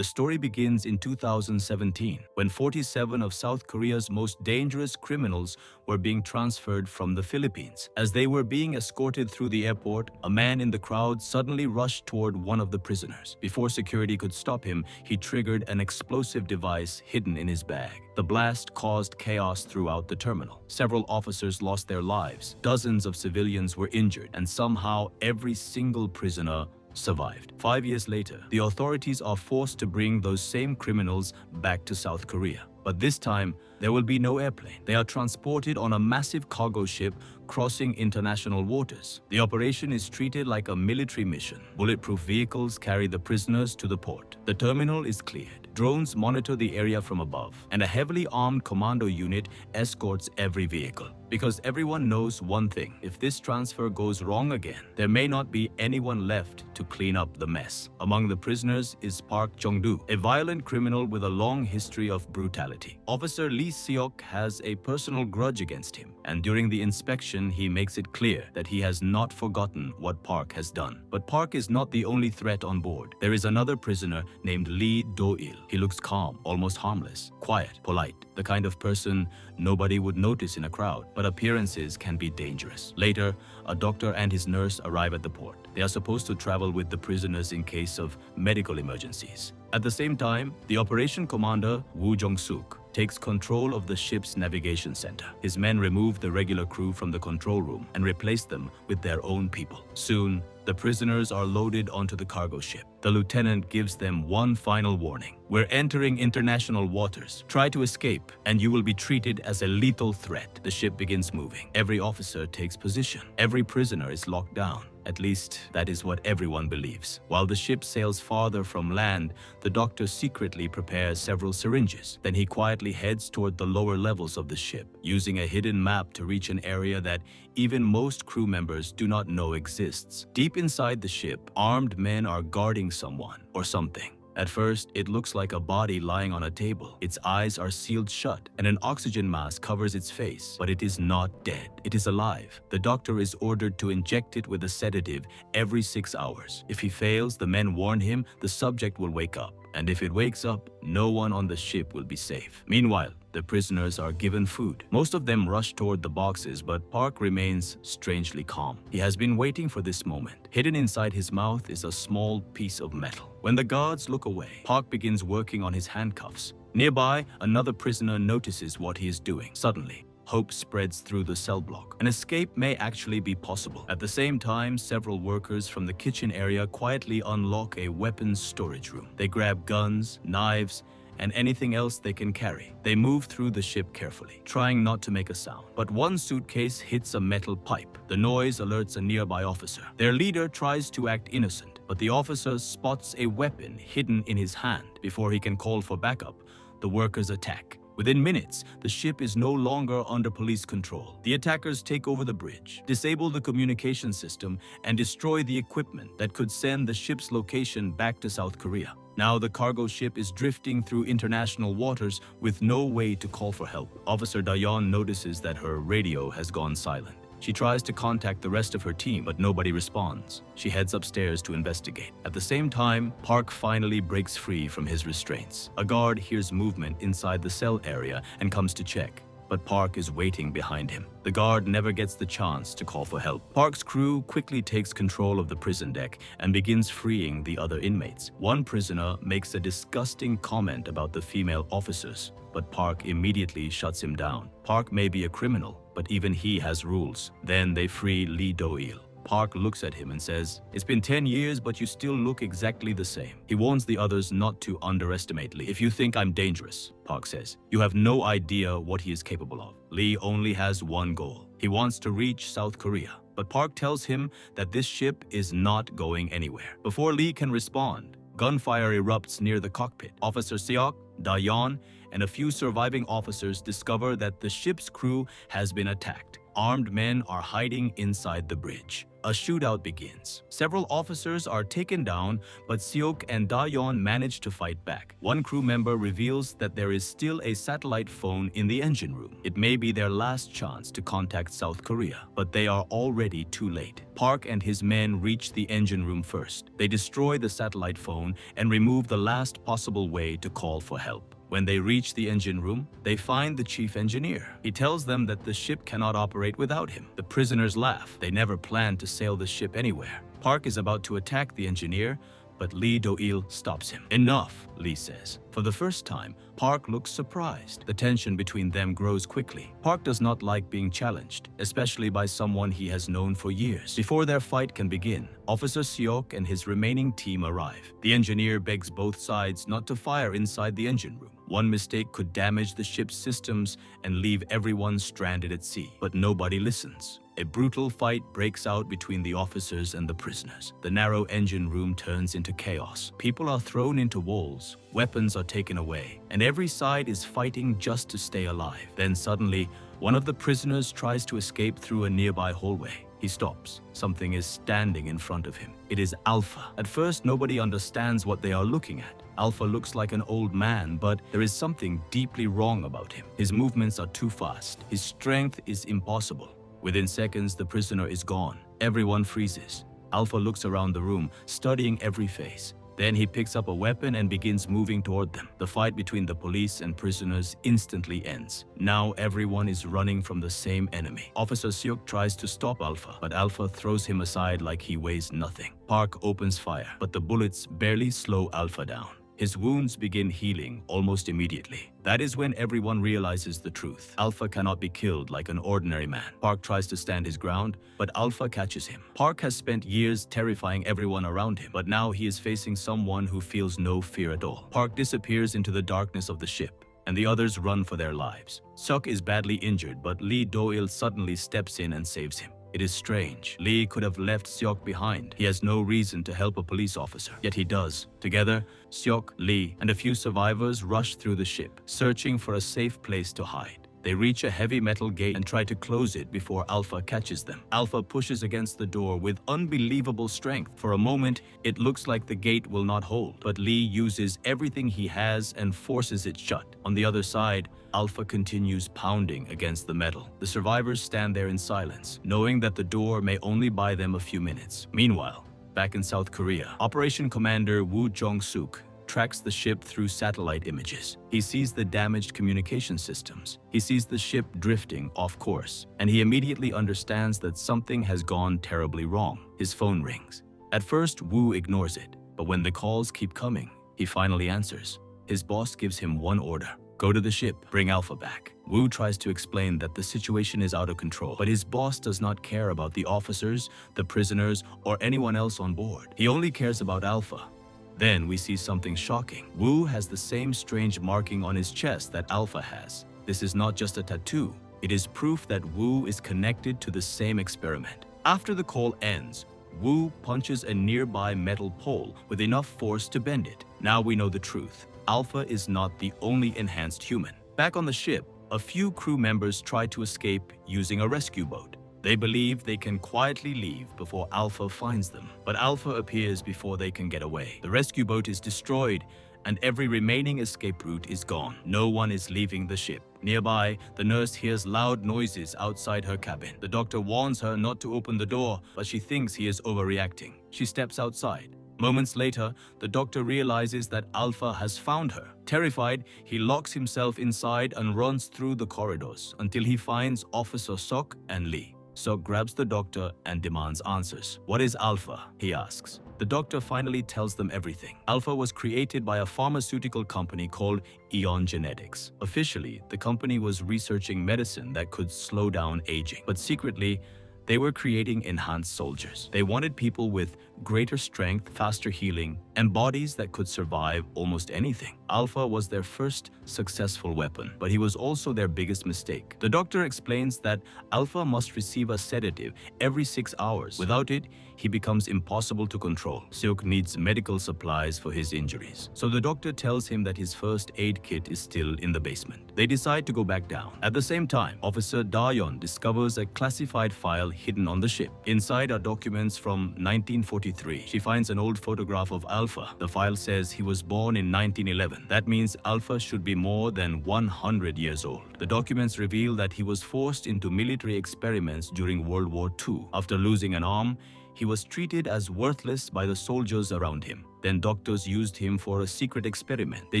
The story begins in 2017, when 47 of South Korea's most dangerous criminals were being transferred from the Philippines. As they were being escorted through the airport, a man in the crowd suddenly rushed toward one of the prisoners. Before security could stop him, he triggered an explosive device hidden in his bag. The blast caused chaos throughout the terminal. Several officers lost their lives, dozens of civilians were injured, and somehow every single prisoner survived. 5 years later, the authorities are forced to bring those same criminals back to South Korea. But this time, there will be no airplane. They are transported on a massive cargo ship crossing international waters. The operation is treated like a military mission. Bulletproof vehicles carry the prisoners to the port. The terminal is cleared. Drones monitor the area from above, and a heavily armed commando unit escorts every vehicle. Because everyone knows one thing: if this transfer goes wrong again, there may not be anyone left to clean up the mess. Among the prisoners is Park Jong-do, a violent criminal with a long history of brutality. Officer Lee Seok has a personal grudge against him, and during the inspection, he makes it clear that he has not forgotten what Park has done. But Park is not the only threat on board. There is another prisoner named Lee Do-il. He looks calm, almost harmless, quiet, polite, the kind of person nobody would notice in a crowd, but appearances can be dangerous. Later, a doctor and his nurse arrive at the port. They are supposed to travel with the prisoners in case of medical emergencies. At the same time, the operation commander, Woo Jong-suk, takes control of the ship's navigation center. His men remove the regular crew from the control room and replace them with their own people. Soon, the prisoners are loaded onto the cargo ship. The lieutenant gives them one final warning: "We're entering international waters. Try to escape, and you will be treated as a lethal threat." The ship begins moving. Every officer takes position. Every prisoner is locked down. At least, that is what everyone believes. While the ship sails farther from land, the doctor secretly prepares several syringes. Then he quietly heads toward the lower levels of the ship, using a hidden map to reach an area that even most crew members do not know exists. Deep inside the ship, armed men are guarding someone or something. At first, it looks like a body lying on a table. Its eyes are sealed shut, and an oxygen mask covers its face. But it is not dead. It is alive. The doctor is ordered to inject it with a sedative every 6 hours. If he fails, the men warn him the subject will wake up. And if it wakes up, no one on the ship will be safe. Meanwhile, the prisoners are given food. Most of them rush toward the boxes, but Park remains strangely calm. He has been waiting for this moment. Hidden inside his mouth is a small piece of metal. When the guards look away, Park begins working on his handcuffs. Nearby, another prisoner notices what he is doing. Suddenly, hope spreads through the cell block. An escape may actually be possible. At the same time, several workers from the kitchen area quietly unlock a weapons storage room. They grab guns, knives, and anything else they can carry. They move through the ship carefully, trying not to make a sound. But one suitcase hits a metal pipe. The noise alerts a nearby officer. Their leader tries to act innocent, but the officer spots a weapon hidden in his hand. Before he can call for backup, the workers attack. Within minutes, the ship is no longer under police control. The attackers take over the bridge, disable the communication system, and destroy the equipment that could send the ship's location back to South Korea. Now the cargo ship is drifting through international waters with no way to call for help. Officer Dayon notices that her radio has gone silent. She tries to contact the rest of her team, but nobody responds. She heads upstairs to investigate. At the same time, Park finally breaks free from his restraints. A guard hears movement inside the cell area and comes to check, but Park is waiting behind him. The guard never gets the chance to call for help. Park's crew quickly takes control of the prison deck and begins freeing the other inmates. One prisoner makes a disgusting comment about the female officers, but Park immediately shuts him down. Park may be a criminal, but even he has rules. Then they free Lee Do-il. Park looks at him and says, "It's been 10 years, but you still look exactly the same." He warns the others not to underestimate Lee. "If you think I'm dangerous," Park says, "you have no idea what he is capable of." Lee only has one goal. He wants to reach South Korea. But Park tells him that this ship is not going anywhere. Before Lee can respond, gunfire erupts near the cockpit. Officer Seok, Dayon, and a few surviving officers discover that the ship's crew has been attacked. Armed men are hiding inside the bridge. A shootout begins. Several officers are taken down, but Seok and Da-yeon manage to fight back. One crew member reveals that there is still a satellite phone in the engine room. It may be their last chance to contact South Korea, but they are already too late. Park and his men reach the engine room first. They destroy the satellite phone and remove the last possible way to call for help. When they reach the engine room, they find the chief engineer. He tells them that the ship cannot operate without him. The prisoners laugh. They never planned to sail the ship anywhere. Park is about to attack the engineer, but Lee Do-il stops him. "Enough," Lee says. For the first time, Park looks surprised. The tension between them grows quickly. Park does not like being challenged, especially by someone he has known for years. Before their fight can begin, Officer Seok and his remaining team arrive. The engineer begs both sides not to fire inside the engine room. One mistake could damage the ship's systems and leave everyone stranded at sea. But nobody listens. A brutal fight breaks out between the officers and the prisoners. The narrow engine room turns into chaos. People are thrown into walls, weapons are taken away, and every side is fighting just to stay alive. Then suddenly, one of the prisoners tries to escape through a nearby hallway. He stops. Something is standing in front of him. It is Alpha. At first, nobody understands what they are looking at. Alpha looks like an old man, but there is something deeply wrong about him. His movements are too fast. His strength is impossible. Within seconds, the prisoner is gone. Everyone freezes. Alpha looks around the room, studying every face. Then he picks up a weapon and begins moving toward them. The fight between the police and prisoners instantly ends. Now everyone is running from the same enemy. Officer Seok tries to stop Alpha, but Alpha throws him aside like he weighs nothing. Park opens fire, but the bullets barely slow Alpha down. His wounds begin healing almost immediately. That is when everyone realizes the truth. Alpha cannot be killed like an ordinary man. Park tries to stand his ground, but Alpha catches him. Park has spent years terrifying everyone around him, but now he is facing someone who feels no fear at all. Park disappears into the darkness of the ship, and the others run for their lives. Seok is badly injured, but Lee Do-il suddenly steps in and saves him. It is strange. Lee could have left Seok behind. He has no reason to help a police officer, yet he does. Together, Seok, Lee, and a few survivors rush through the ship, searching for a safe place to hide. They reach a heavy metal gate and try to close it before Alpha catches them. Alpha pushes against the door with unbelievable strength. For a moment, it looks like the gate will not hold, but Lee uses everything he has and forces it shut. On the other side, Alpha continues pounding against the metal. The survivors stand there in silence, knowing that the door may only buy them a few minutes. Meanwhile, back in South Korea, Operation Commander Woo Jong-suk tracks the ship through satellite images. He sees the damaged communication systems. He sees the ship drifting off course, and he immediately understands that something has gone terribly wrong. His phone rings. At first, Woo ignores it, but when the calls keep coming, he finally answers. His boss gives him one order: go to the ship, bring Alpha back. Woo tries to explain that the situation is out of control, but his boss does not care about the officers, the prisoners, or anyone else on board. He only cares about Alpha. Then we see something shocking. Woo has the same strange marking on his chest that Alpha has. This is not just a tattoo. It is proof that Woo is connected to the same experiment. After the call ends, Woo punches a nearby metal pole with enough force to bend it. Now we know the truth. Alpha is not the only enhanced human. Back on the ship, a few crew members try to escape using a rescue boat. They believe they can quietly leave before Alpha finds them, but Alpha appears before they can get away. The rescue boat is destroyed, and every remaining escape route is gone. No one is leaving the ship. Nearby, the nurse hears loud noises outside her cabin. The doctor warns her not to open the door, but she thinks he is overreacting. She steps outside. Moments later, the doctor realizes that Alpha has found her. Terrified, he locks himself inside and runs through the corridors until he finds Officer Seok and Lee. Seok grabs the doctor and demands answers. "What is Alpha?" he asks. The doctor finally tells them everything. Alpha was created by a pharmaceutical company called Eon Genetics. Officially, the company was researching medicine that could slow down aging, but secretly, they were creating enhanced soldiers. They wanted people with greater strength, faster healing, and bodies that could survive almost anything. Alpha was their first successful weapon, but he was also their biggest mistake. The doctor explains that Alpha must receive a sedative every 6 hours. Without it, he becomes impossible to control. Seok needs medical supplies for his injuries. So the doctor tells him that his first aid kit is still in the basement. They decide to go back down. At the same time, Officer Da-yeon discovers a classified file hidden on the ship. Inside are documents from 1943. She finds an old photograph of Alpha. The file says he was born in 1911. That means Alpha should be more than 100 years old. The documents reveal that he was forced into military experiments during World War II. After losing an arm, he was treated as worthless by the soldiers around him. Then doctors used him for a secret experiment. They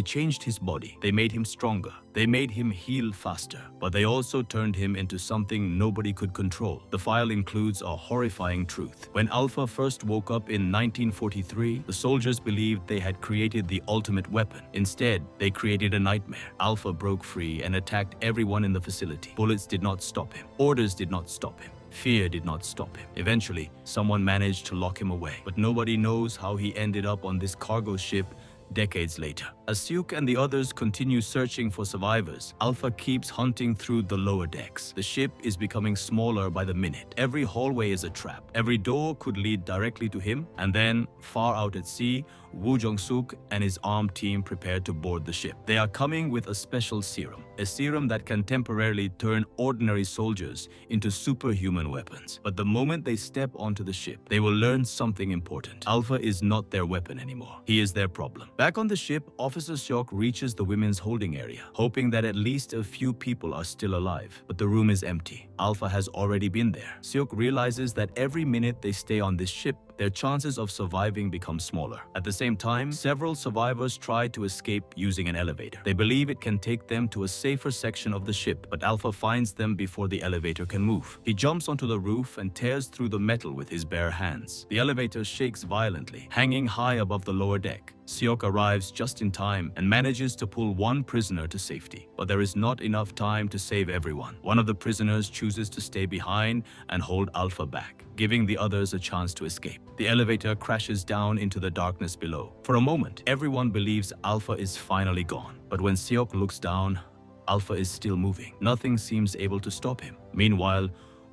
changed his body. They made him stronger. They made him heal faster. But they also turned him into something nobody could control. The file includes a horrifying truth. When Alpha first woke up in 1943, the soldiers believed they had created the ultimate weapon. Instead, they created a nightmare. Alpha broke free and attacked everyone in the facility. Bullets did not stop him. Orders did not stop him. Fear did not stop him. Eventually, someone managed to lock him away, but nobody knows how he ended up on this cargo ship decades later. As Seok and the others continue searching for survivors, Alpha keeps hunting through the lower decks. The ship is becoming smaller by the minute. Every hallway is a trap. Every door could lead directly to him. And then, far out at sea, Woo Jong-suk and his armed team prepare to board the ship. They are coming with a special serum, a serum that can temporarily turn ordinary soldiers into superhuman weapons. But the moment they step onto the ship, they will learn something important. Alpha is not their weapon anymore. He is their problem. Back on the ship, Officer Seok reaches the women's holding area, hoping that at least a few people are still alive. But the room is empty. Alpha has already been there. Seok realizes that every minute they stay on this ship, their chances of surviving become smaller. At the same time, several survivors try to escape using an elevator. They believe it can take them to a safer section of the ship, but Alpha finds them before the elevator can move. He jumps onto the roof and tears through the metal with his bare hands. The elevator shakes violently, hanging high above the lower deck. Seok arrives just in time and manages to pull one prisoner to safety. But there is not enough time to save everyone. One of the prisoners chooses to stay behind and hold Alpha back, giving the others a chance to escape. The elevator crashes down into the darkness below. For a moment, everyone believes Alpha is finally gone. But when Seok looks down, Alpha is still moving. Nothing seems able to stop him. Meanwhile,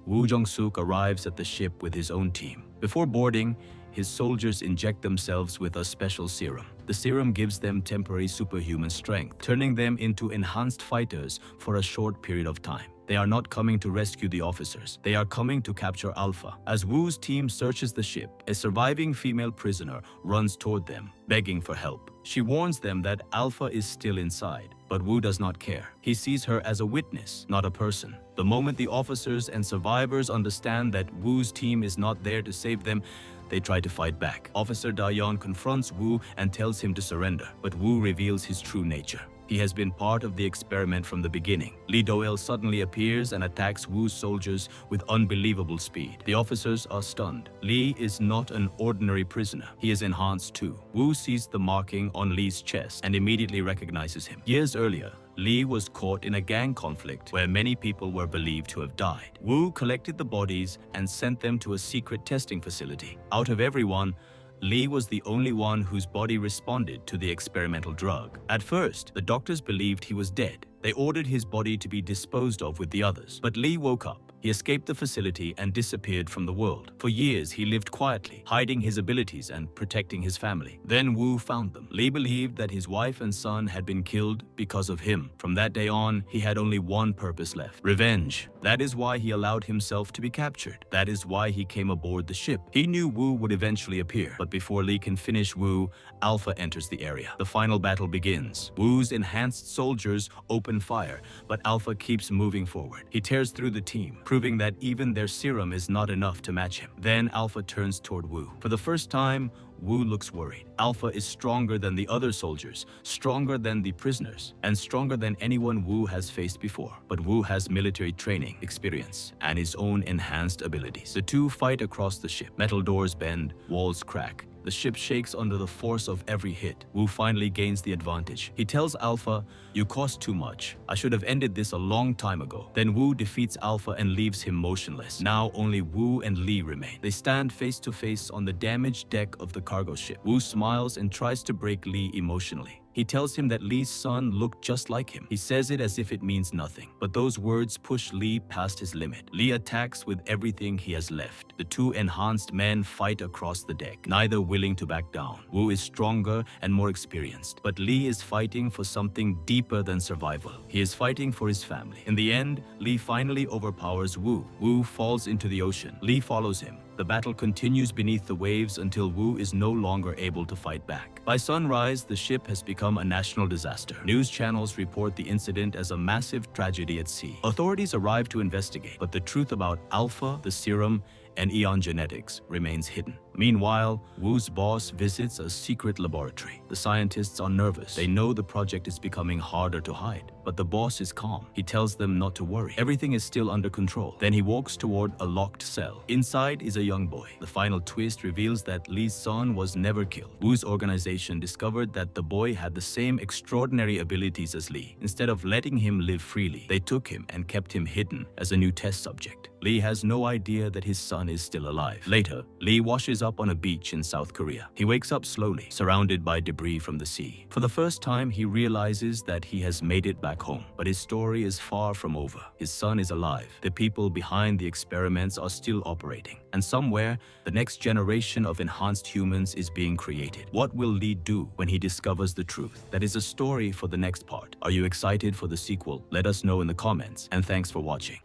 Woo Jong-suk arrives at the ship with his own team. Before boarding, his soldiers inject themselves with a special serum. The serum gives them temporary superhuman strength, turning them into enhanced fighters for a short period of time. They are not coming to rescue the officers. They are coming to capture Alpha. As Woo's team searches the ship, a surviving female prisoner runs toward them, begging for help. She warns them that Alpha is still inside, but Woo does not care. He sees her as a witness, not a person. The moment the officers and survivors understand that Woo's team is not there to save them, they try to fight back. Officer Da-yeon confronts Woo and tells him to surrender, but Woo reveals his true nature. He has been part of the experiment from the beginning. Lee Do-el suddenly appears and attacks Woo's soldiers with unbelievable speed. The officers are stunned. Lee is not an ordinary prisoner. He is enhanced too. Woo sees the marking on Lee's chest and immediately recognizes him. Years earlier, Lee was caught in a gang conflict where many people were believed to have died. Woo collected the bodies and sent them to a secret testing facility. Out of everyone, Lee was the only one whose body responded to the experimental drug. At first, the doctors believed he was dead. They ordered his body to be disposed of with the others. But Lee woke up. He escaped the facility and disappeared from the world. For years, he lived quietly, hiding his abilities and protecting his family. Then Woo found them. Lee believed that his wife and son had been killed because of him. From that day on, he had only one purpose left: revenge. That is why he allowed himself to be captured. That is why he came aboard the ship. He knew Woo would eventually appear. But before Lee can finish Woo, Alpha enters the area. The final battle begins. Woo's enhanced soldiers open fire, but Alpha keeps moving forward. He tears through the team, proving that even their serum is not enough to match him. Then Alpha turns toward Woo. For the first time, Woo looks worried. Alpha is stronger than the other soldiers, stronger than the prisoners, and stronger than anyone Woo has faced before. But Woo has military training, experience, and his own enhanced abilities. The two fight across the ship. Metal doors bend, walls crack. The ship shakes under the force of every hit. Wu finally gains the advantage. He tells Alpha, "You cost too much. I should have ended this a long time ago." Then Wu defeats Alpha and leaves him motionless. Now only Wu and Li remain. They stand face to face on the damaged deck of the cargo ship. Wu smiles and tries to break Li emotionally. He tells him that Li's son looked just like him. He says it as if it means nothing, but those words push Li past his limit. Li attacks with everything he has left. The two enhanced men fight across the deck, neither willing to back down. Wu is stronger and more experienced, but Li is fighting for something deeper than survival. He is fighting for his family. In the end, Li finally overpowers Wu. Wu falls into the ocean. Li follows him. The battle continues beneath the waves until Wu is no longer able to fight back. By sunrise, the ship has become a national disaster. News channels report the incident as a massive tragedy at sea. Authorities arrive to investigate, but the truth about Alpha, the serum, and Eon genetics remains hidden. Meanwhile, Wu's boss visits a secret laboratory. The scientists are nervous. They know the project is becoming harder to hide, but the boss is calm. He tells them not to worry. Everything is still under control. Then he walks toward a locked cell. Inside is a young boy. The final twist reveals that Li's son was never killed. Wu's organization discovered that the boy had the same extraordinary abilities as Li. Instead of letting him live freely, they took him and kept him hidden as a new test subject. Li has no idea that his son is still alive. Later, Li washes up on a beach in South Korea. He wakes up slowly, surrounded by debris from the sea. For the first time, he realizes that he has made it back home. But his story is far from over. His son is alive. The people behind the experiments are still operating. And somewhere, the next generation of enhanced humans is being created. What will Li do when he discovers the truth? That is a story for the next part. Are you excited for the sequel? Let us know in the comments, and thanks for watching.